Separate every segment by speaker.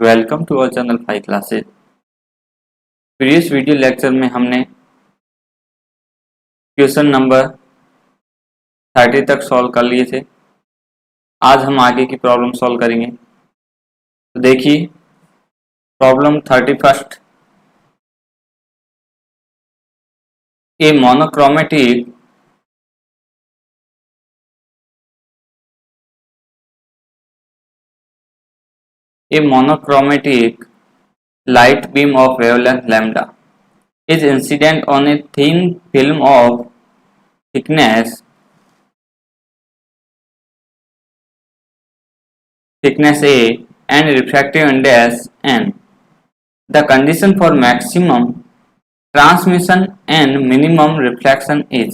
Speaker 1: Welcome to our channel 5 classes. Previous video lecture में हमने question number 30 तक solve कर लिए थे। आज हम आगे की प्रॉब्लम सॉल्व करेंगे। तो देखिए problem 31। A monochromatic light beam of wavelength lambda is incident on a thin film of thickness A and refractive index n. The condition for maximum transmission and minimum reflection is।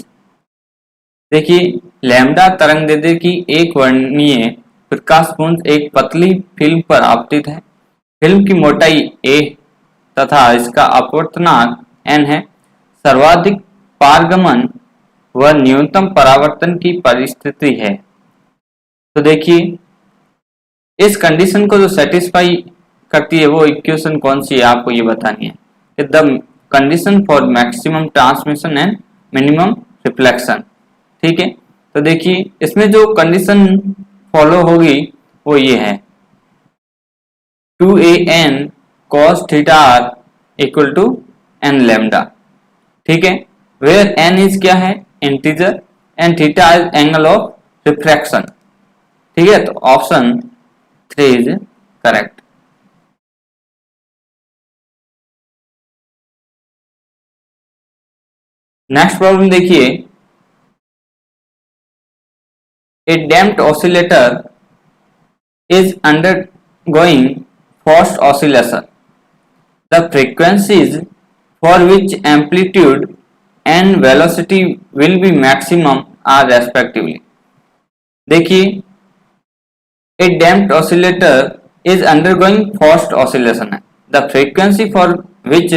Speaker 1: देखिए lambda तरंगदैर्ध्य की एक वर्णीय प्रकाशपुंज एक पतली film पर आपतित है। Film की मोटाई a तथा इसका अपवर्तनांक n है। सर्वाधिक पारगमन व न्यूनतम परावर्तन की परिस्थिति है। तो देखिए इस कंडीशन को जो सेटिस्फाई करती है वो इक्वेशन कौन सी है, आपको ये बतानी है कि the condition for maximum transmission and minimum reflection. ठीक है, तो देखिए इसमें जो कंडीशन फॉलो होगी वो ये है 2an cos theta r equal to n lambda. ठीक है, वेयर n इज क्या है, integer, and theta is angle of refraction. ठीक है, तो option 3 is correct. Next problem देखिए, a damped oscillator is undergoing forced oscillation. The frequencies for which amplitude and velocity will be maximum are respectively। देखिए a damped oscillator is undergoing forced oscillation है। The frequency for which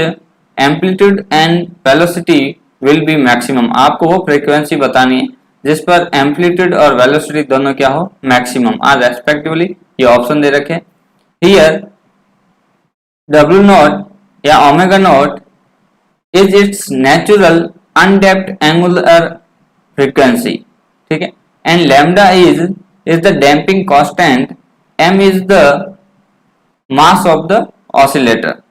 Speaker 1: amplitude and velocity will be maximum, आपको वो frequency बतानी है जिस पर amplitude और velocity दोनों क्या हो, मैक्सिमम आर रेस्पेक्टिवली। ये ऑप्शन दे रखे। हियर W नॉट या omega naught is it's natural undamped angular frequency. ठीक है, and lambda is the damping constant, m is the mass of the oscillator.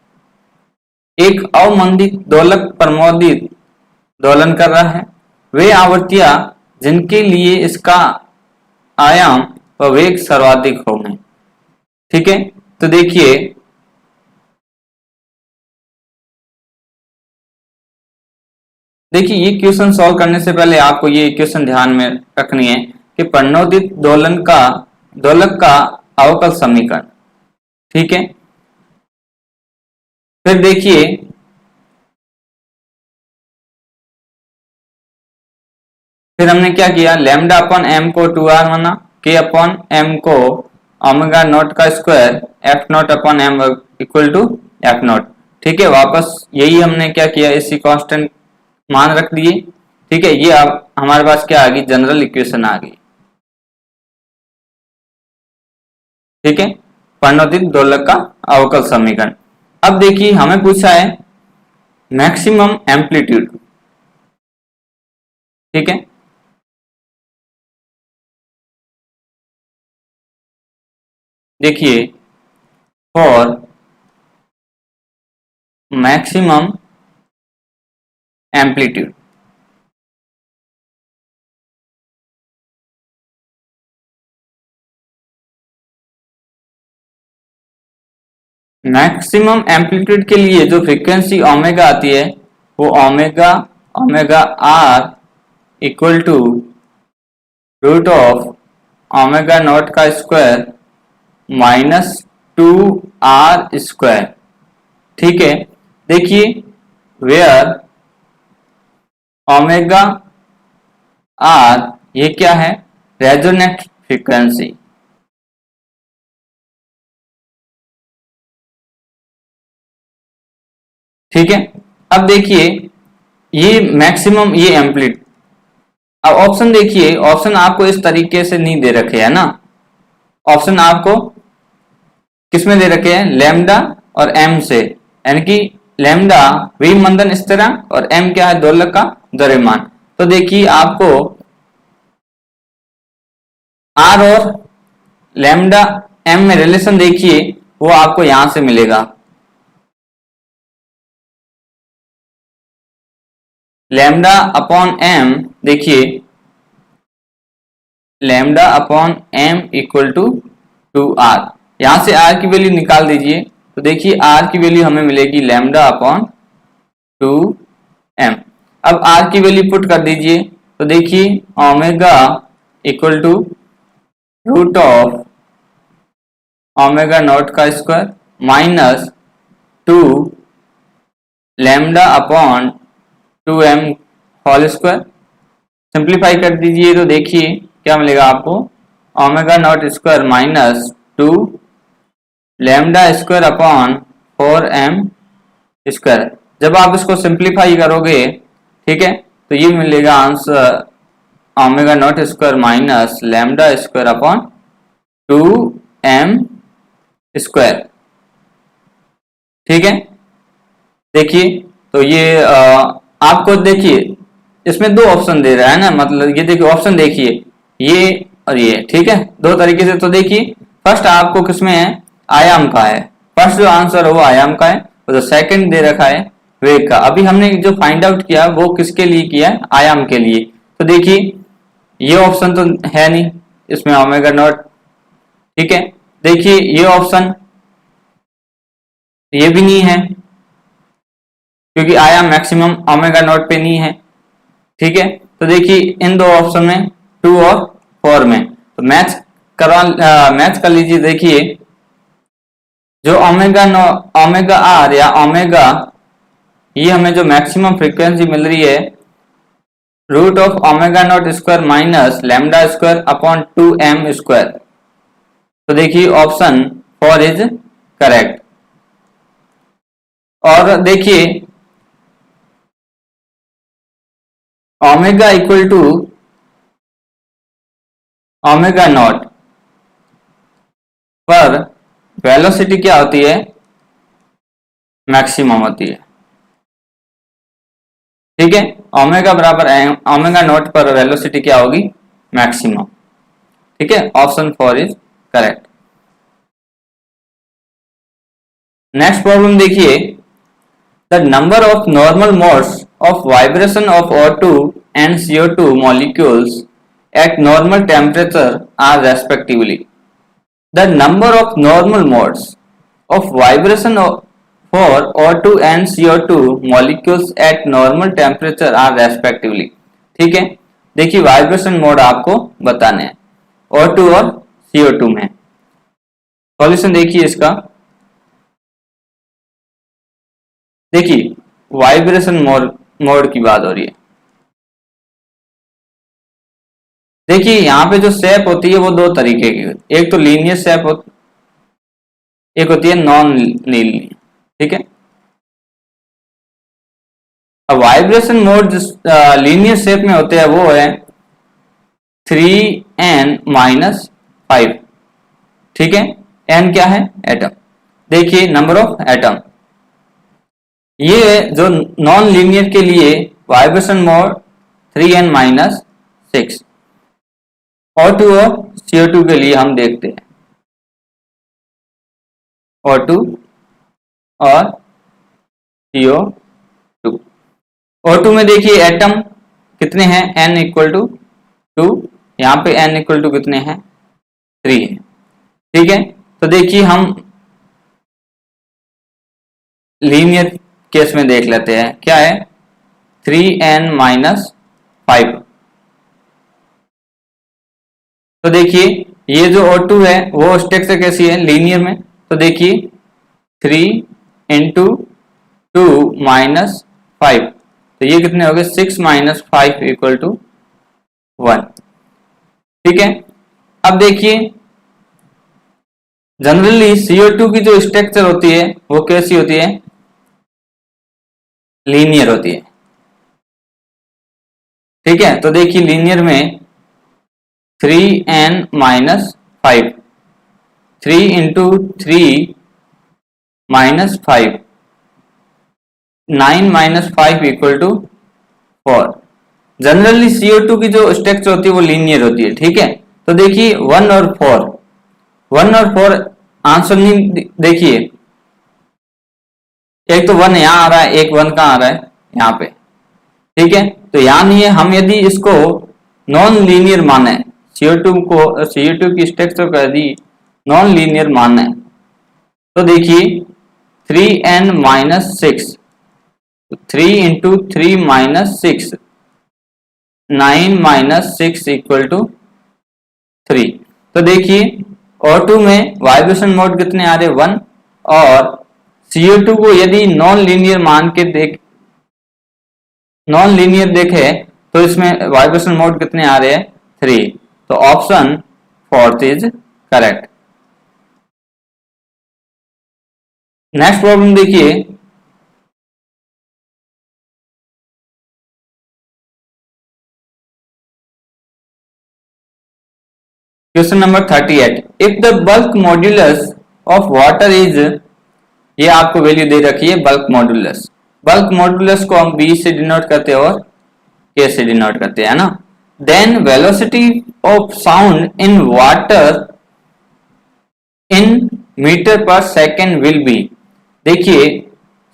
Speaker 1: एक अवमंदित दोलक प्रमोदित दोलन कर रहा है। वे आवृत्तियां जिनके लिए इसका आयाम व वेग सर्वाधिक होंगे। ठीक है, तो देखिए ये क्वेश्चन सॉल्व करने से पहले आपको ये क्वेश्चन ध्यान में रखनी है कि प्रणोदित दोलक का अवकल समीकरण। ठीक है, फिर देखिए फिर हमने क्या किया, लैम्डा अपॉन m को 2r माना, k अपॉन m को ओमेगा नॉट का square f not upon m equal to f not. ठीक है, वापस यही हमने क्या किया, इसी कांस्टेंट मान रख दिए। ठीक है, ये अब हमारे पास क्या आ गई, जनरल इक्वेशन आ गई। ठीक है, प्रणोदित दोलक का अवकल समीकरण। अब देखिए हमें पूछा है मैक्सिमम एम्पलीट्यूड। ठीक है, देखिए फॉर मैक्सिमम एम्पलीट्यूड के लिए जो फ्रीक्वेंसी ओमेगा आती है वो omega R equal to root of omega not का स्क्वायर माइनस 2r स्क्वायर। ठीक है, देखिए वेयर ओमेगा आर ये क्या है, रेजोनेंट फ्रीक्वेंसी। ठीक है, अब देखिए ये मैक्सिमम, ये एम्पलीट्यूड। अब ऑप्शन देखिए, ऑप्शन आपको इस तरीके से नहीं दे रखे है ना, ऑप्शन आपको किसमें दे रखे हैं, लैम्डा और एम से, यानी कि लैम्डा विम मंदन स्थिरांक और एम क्या है, दोलक का द्रव्यमान। तो देखिए आपको आर और लैम्डा एम में रिलेशन देखिए, वो आपको यहां से मिलेगा। लैम्डा अपॉन एम, देखिए lambda upon M equal to R. यहां से आर की वैल्यू निकाल दीजिए, तो देखिए आर की वैल्यू हमें मिलेगी लैम्डा अपॉन 2m। अब आर की वैल्यू पुट कर दीजिए, तो देखिए omega equal to root of omega not का square minus 2 lambda upon 2m whole square. Simplify कर दीजिए तो देखिए क्या मिलेगा आपको, omega not square minus 2 lambda square upon 4m square. जब आप इसको सिंप्लीफाई करोगे, ठीक है, तो ये मिलेगा answer omega not square minus lambda square upon 2m square. ठीक है, देखिए तो ये आपको देखिए इसमें दो ऑप्शन दे रहा है ना, मतलब ये देखिए ऑप्शन देखिए ये और ये, ठीक है, दो तरीके से। तो देखिए फर्स्ट आपको किसमें है, आयाम का है, फर्स्ट जो आंसर है वो आयाम का है, और जो सेकंड दे रखा है वेग का। अभी हमने जो फाइंड आउट किया वो किसके लिए किया है, आयाम के लिए। तो देखिए ये ऑप्शन तो है नहीं इसमें ओमेगा नॉट, ठीक है, देखिए ये ऑप्शन ये भी नहीं है क्योंकि आयाम मैक्सिमम ओमेगा नॉट पे नहीं है, ठीक है। तो देखिए इन दो ऑप्शन में 2 और 4 में तो मैच कर लीजिए। देखिए जो ओमेगा आर या ओमेगा, ये हमें जो मैक्सिमम फ्रीक्वेंसी मिल रही है root of omega not square minus lambda square upon 2m square. तो देखिए ऑप्शन 4 इज करेक्ट। और देखिए omega equal to omega not पर वेलोसिटी क्या होती है, मैक्सिमम होती है, ठीक है। ओमेगा बराबर ओमेगा नॉट पर वेलोसिटी क्या होगी, मैक्सिमम, ठीक है। Option 4 is correct. Next problem देखिए, the number of normal modes of vibration of O2 and CO2 molecules at normal temperature are respectively. The number of normal modes of vibration for O2 and CO2 molecules at normal temperature are respectively. ठीक है, देखिए vibration mode आपको बताने हैं O2 और CO2 में। Solution देखिए इसका, देखिए वाइब्रेशन मोड की बात हो रही है। देखिए यहाँ पे जो शेप होती है वो दो तरीके की होती है, एक तो लीनियर शेप एक होती है नॉन लीनियर, ठीक है। अब वाइब्रेशन मोड जिस लीनियर शेप में होते हैं वो है 3n-5, ठीक है। n क्या है, एटम। देखिए नंबर ऑफ एटम, ये जो नॉन लीनियर के लिए वाइब्रेशन मोड 3n-6। O2 और CO2 के लिए हम देखते हैं O2 और CO2। O2 में देखिए एटम कितने हैं, n इक्वल टू 2, यहाँ पे n इक्वल टू कितने हैं, 3 है, ठीक है। तो देखिए हम लीनियर केस में देख लेते हैं, क्या है 3n-5। तो देखिए ये जो O2 है वो स्ट्रक्चर कैसी है, लीनियर में। तो देखिए 3 इंटू 2 माइनस 5, तो ये कितने हो गए 6 माइनस 5 इक्वल टू 1, ठीक है। अब देखिए जनरली CO2 की जो स्ट्रक्चर होती है वो कैसी होती है, लीनियर होती है, ठीक है। तो देखिए लीनियर में 3n-5, 3 into 3 minus 5, 9 minus 5 equal to 4। Generally CO2 की जो स्ट्रक्चर होती है वो लीनियर होती है, ठीक है। तो देखिए 1 और 4, 1 और 4 आंसर नहीं, देखिए एक तो 1 यहाँ आ रहा है, एक 1 कहाँ आ रहा है, यहाँ पे, ठीक है। तो यहाँ नहीं है, हम यदि इसको नॉन लीनियर माने, CO2 की स्ट्रक्चर को यदि नॉन लीनियर माने, तो देखिए 3n minus 6, 3 into 3 minus 6, 9 minus 6 equal to 3। तो देखिए O2 में वाइब्रेशन मोड कितने आ रहे, 1, और CO2 को यदि नॉन लीनियर मान के नॉन लीनियर देखे तो इसमें वाइब्रेशन मोड कितने आ रहे हैं, 3। तो option fourth is correct. Next problem देखिए, question number 38, if the bulk modulus of water is, ये आपको वैल्यू दे रखी है बल्क मॉड्यूलस। बल्क मॉड्यूलस को हम बी से डिनोट करते हैं और के से डिनोट करते हैं ना। Then velocity of sound in water in metre per second will be. देखिए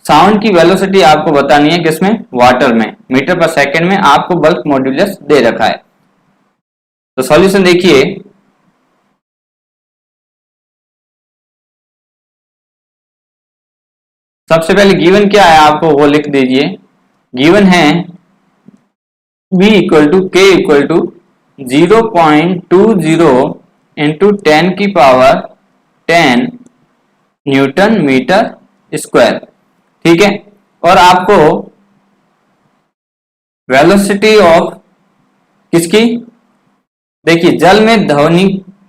Speaker 1: साउंड की वेलोसिटी आपको बतानी है किसमें, वाटर में, मीटर पर सेकेंड में आपको बल्क मॉड्यूलस दे रखा है। तो सॉल्यूशन देखिए, सबसे पहले गिवन क्या है आपको वो लिख दीजिए। गिवन है b इक्वल टू के इक्वल टू 0.20 इंटू 10 की पावर 10 न्यूटन मीटर स्क्वायर, ठीक है। और आपको वेलोसिटी ऑफ किसकी, देखिए जल में ध्वनि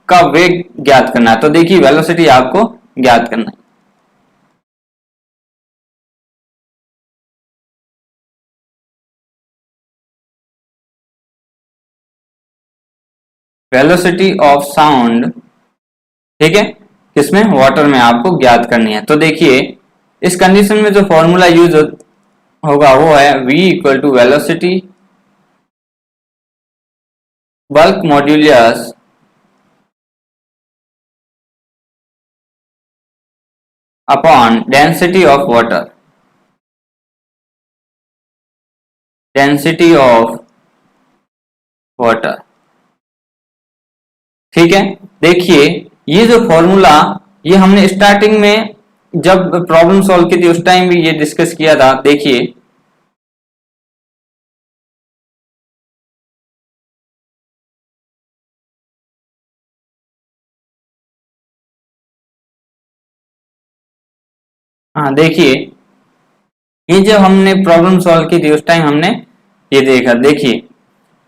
Speaker 1: का वेग ज्ञात करना है। तो देखिए वेलोसिटी आपको ज्ञात करना है। वेलोसिटी ऑफ साउंड, ठीक है, किसमें, वाटर में आपको ज्ञात करनी है। तो देखिए इस कंडीशन में जो फॉर्मूला यूज होगा वो है v equal to velocity bulk modulus upon density of water, density of water, ठीक है। देखिए ये जो फॉर्मूला, ये हमने स्टार्टिंग में जब प्रॉब्लम सॉल्व की थी उस टाइम भी ये डिस्कस किया था। देखिए हाँ देखिए ये जब हमने प्रॉब्लम सॉल्व की थी उस टाइम हमने ये देखा। देखिए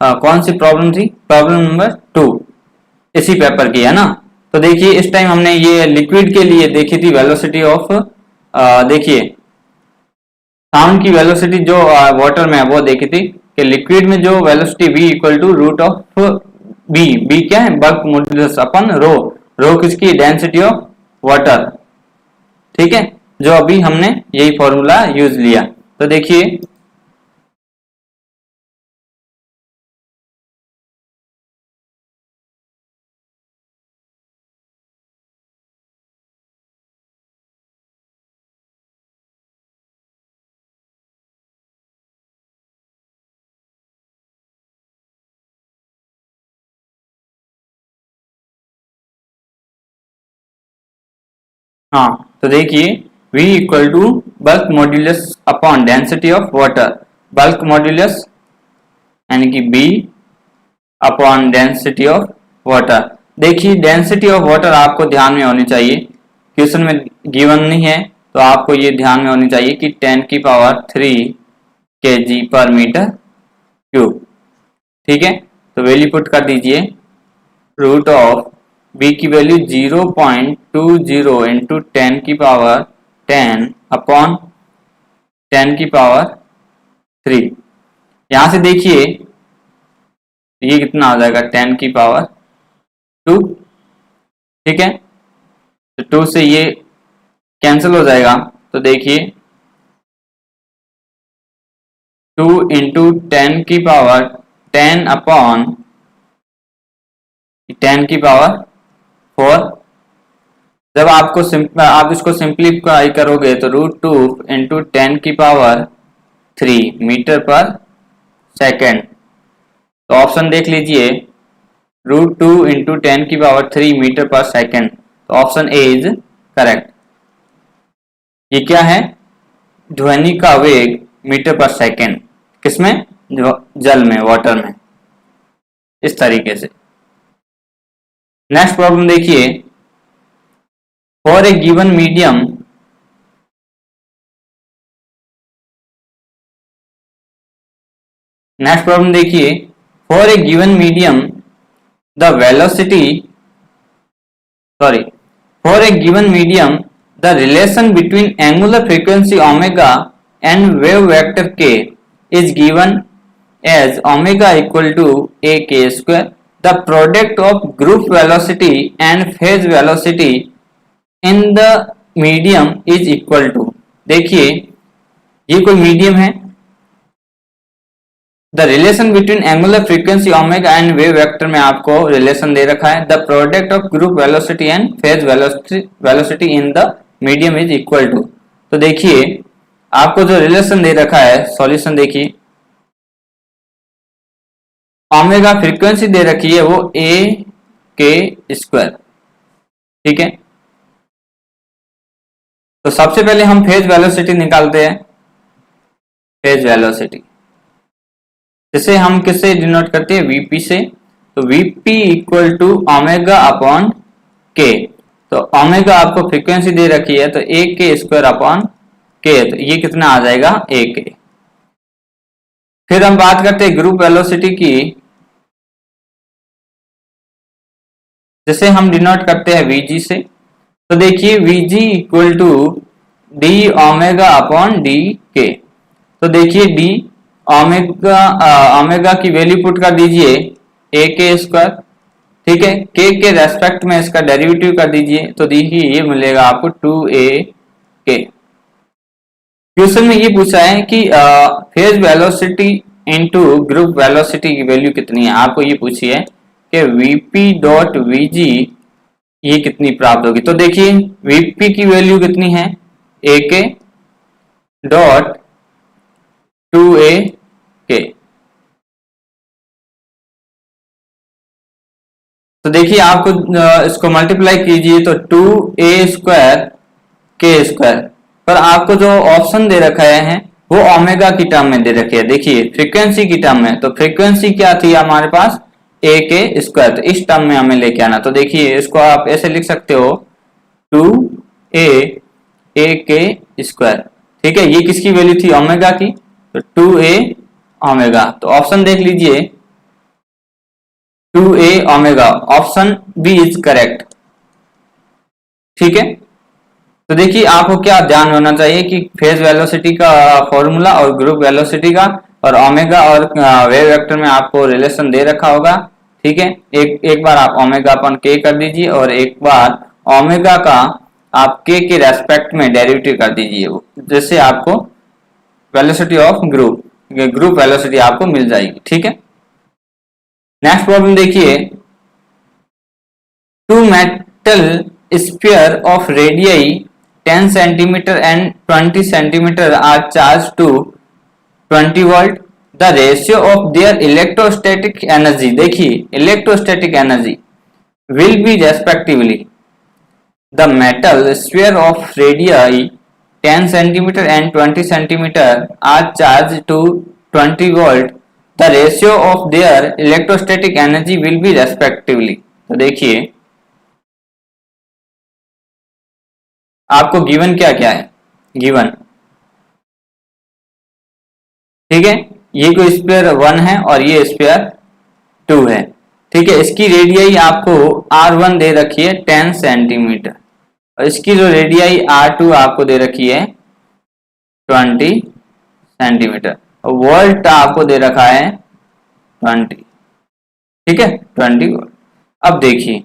Speaker 1: कौन सी प्रॉब्लम थी, प्रॉब्लम नंबर 2, इसी पेपर की है ना। तो देखिए इस टाइम हमने ये लिक्विड के लिए देखी थी वेलोसिटी ऑफ, देखिए साउंड की वेलोसिटी जो वाटर में है वो देखी थी कि लिक्विड में जो velocity v equal to root of B क्या है, बल्क मॉड्यूलस अपन रो, रो किसकी, डेंसिटी ऑफ वाटर, ठीक है। जो अभी हमने यही फॉर्मूला यूज लिया। तो देखिए हाँ, तो देखिए v equal to bulk modulus upon density of water, bulk modulus यानी कि b upon density of water. देखिए डेंसिटी ऑफ वाटर आपको ध्यान में होनी चाहिए, क्वेश्चन में गिवन नहीं है तो आपको ये ध्यान में होनी चाहिए कि 10 की पावर 3 kg पर मीटर क्यूब, ठीक है। तो वैल्यू पुट कर दीजिए, रूट ऑफ b की वैल्यू 0.20 इंटू 10 की पावर 10 अपॉन 10 की पावर 3। यहां से देखिए ये कितना आ जाएगा, 10 की पावर 2, ठीक है। तो 2 से ये कैंसिल हो जाएगा। तो देखिए 2 इंटू 10 की पावर 10 अपॉन 10 की पावर 4। जब आप इसको सिंप्लीफाई करोगे तो √2 इंटू 10 की पावर 3 मीटर पर सेकेंड। तो ऑप्शन देख लीजिए, √2 इंटू 10 की पावर 3 मीटर पर सेकेंड। तो ऑप्शन ए इज करेक्ट। ये क्या है? ध्वनि का वेग मीटर पर सेकेंड। किसमें? जल में, वाटर में। इस तरीके से। नेक्स्ट प्रॉब्लम देखिए, for a given medium next problem देखिए, for a given medium the velocity for a given medium the relation between angular frequency omega and wave vector k is given as omega equal to a k square. The product of group velocity and phase velocity in the medium is equal to। देखिए ये कोई medium है, the relation between angular frequency omega and wave vector में आपको relation दे रखा है। The product of group velocity and phase velocity in the medium is equal to. तो देखिए आपको जो रिलेशन दे रखा है, सॉल्यूशन देखिए, ओमेगा फ्रीक्वेंसी दे रखी है वो ए के स्क्वायर। ठीक है, तो सबसे पहले हम फेज वेलोसिटी निकालते हैं। फेज वेलोसिटी जिसे हम किससे डिनोट करते हैं? वीपी से। तो VP equal to omega upon K. तो ओमेगा आपको फ्रीक्वेंसी दे रखी है तो ए के स्क्वायर अपॉन के। तो ये कितना आ जाएगा? ए के। फिर हम बात करते हैं ग्रुप वेलोसिटी की, जिसे हम डिनोट करते हैं वीजी से। तो देखिए VG equal to D omega upon D K. तो देखिए डी ओमेगा की वैल्यू पुट कर दीजिए ए के स्क्वायर। ठीक है, के रेस्पेक्ट में इसका डेरिवेटिव कर दीजिए। तो देखिए ये मिलेगा आपको 2a के। क्वेश्चन में ये पूछा है कि phase velocity into group velocity की वैल्यू कितनी है। आपको ये पूछी है कि वीपी डॉट वीजी ये कितनी प्राप्त होगी। तो देखिए वीपी की वैल्यू कितनी है? ए के डॉट 2a के। तो देखिए आपको इसको मल्टीप्लाई कीजिए तो 2a स्क्वायर के स्क्वायर पर आपको जो ऑप्शन दे रखा है वो ओमेगा की टर्म में दे रखी है। देखिए फ्रीक्वेंसी की टर्म में, तो फ्रीक्वेंसी क्या थी हमारे पास? a के स्क्वायर। तो इस टर्म में हमें लेके आना। तो देखिए इसको आप ऐसे लिख सकते हो 2a के स्क्वायर। ठीक है, ये किसकी वैल्यू थी? ओमेगा की। तो 2a ओमेगा। तो ऑप्शन देख लीजिए 2a omega, option B is correct. ठीक है, तो देखिए आपको क्या ध्यान होना चाहिए कि फेज वेलोसिटी का फॉर्मूला और ग्रुप वेलोसिटी का और ओमेगा और वेव वेक्टर में आपको रिलेशन दे रखा होगा। ठीक है, एक बार आप ओमेगा अपन के कर दीजिए और एक बार ओमेगा का आप के रेस्पेक्ट में डेरिवेटिव कर दीजिए, जिससे आपको वेलोसिटी ऑफ ग्रुप वेलोसिटी आपको मिल जाएगी। ठीक है, नेक्स्ट प्रॉब्लम देखिए, two metal sphere of radii 10 centimetre and 20 centimetre are charge to 20 volt. The ratio of their electrostatic energy, देखिए electrostatic energy will be respectively the metal sphere of radii 10 centimetre and 20 centimetre are charge to 20 volt. The ratio of their electrostatic energy will be respectively. तो देखिए आपको given क्या क्या है? Given, ठीक है, ये कोई स्फीयर 1 है और ये स्फीयर 2 है। ठीक है, इसकी रेडियई आपको R1 दे रखी है 10 सेंटीमीटर और इसकी जो रेडियई R2 आपको दे रखी है 20 सेंटीमीटर और वोल्ट आपको दे रखा है 20। ठीक है, 20 वोल्ट। अब देखिए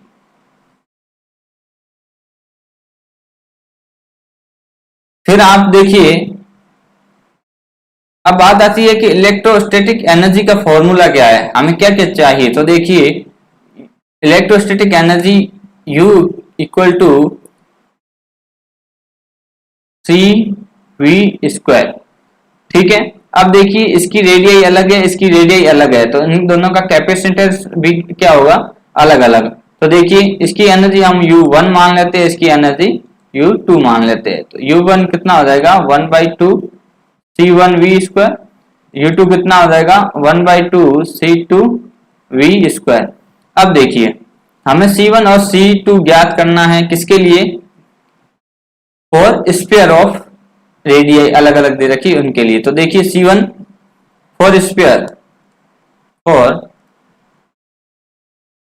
Speaker 1: फिर आप देखिए, अब बात आती है कि इलेक्ट्रोस्टैटिक एनर्जी का फॉर्मूला क्या है, हमें क्या क्या चाहिए। तो देखिए, electrostatic energy U equal to C V square, ठीक है। अब देखिए, इसकी रेडियस अलग है, इसकी रेडियस अलग है, तो इन दोनों का कैपेसिटेंस भी क्या होगा, अलग अलग। तो देखिए, इसकी एनर्जी हम U1 मान लेते हैं, इसकी एनर्जी U2 मान लेते हैं। तो U1 कितना हो जाएगा 1/2 C1V स्क्वायर, U2 कितना हो जाएगा 1/2 C2V स्क्वायर। अब देखिए, हमें C1 और C2 ज्ञात करना है, किसके लिए, फॉर स्पेयर ऑफ रेडियस अलग अलग दे रखी उनके लिए। तो देखिए, C1 for sphere, for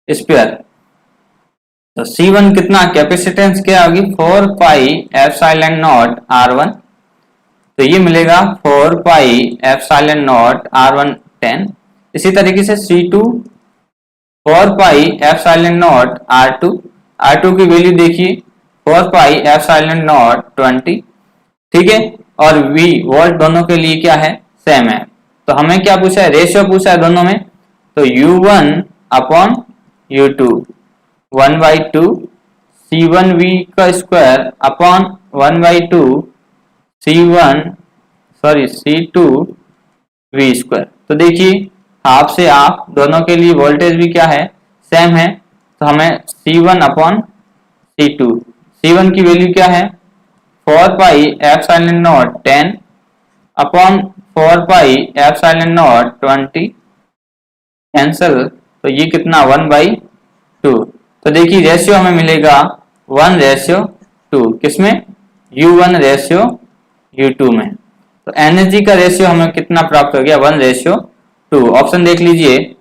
Speaker 1: sphere, तो C1 कितना, कैपेसिटेंस क्या होगी 4 पाई एप्सिलॉन नॉट R1, तो ये मिलेगा 4 पाई एप्सिलॉन नॉट R1 10। इसी तरीके से C2 4 pi epsilon not R2, R2 की वैल्यू देखिए 4 पाई एप्सिलॉन नॉट 20, ठीक है। और V वोल्ट दोनों के लिए क्या है, सेम है। तो हमें क्या पूछा है, रेशियो पूछा है दोनों में। तो U1 अपॉन U2 1/2 C1V का स्क्वायर अपॉन 1/2 C2V स्क्वायर। तो देखिए, हाफ से हाफ, दोनों के लिए वोल्टेज भी क्या है, सेम है। तो हमें C1 अपॉन C2, C1 की वैल्यू क्या है 4 pi epsilon not 10 upon 4 pi epsilon not 20 cancel, तो ये कितना 1/2। तो देखिए, रेशियो हमें मिलेगा 1:2, किसमें, U1 रेशियो U2 में। तो एनर्जी का रेशियो हमें कितना प्राप्त हो गया 1:2। ऑप्शन देख लीजिए,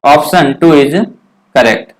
Speaker 1: ऑप्शन 2 इज करेक्ट।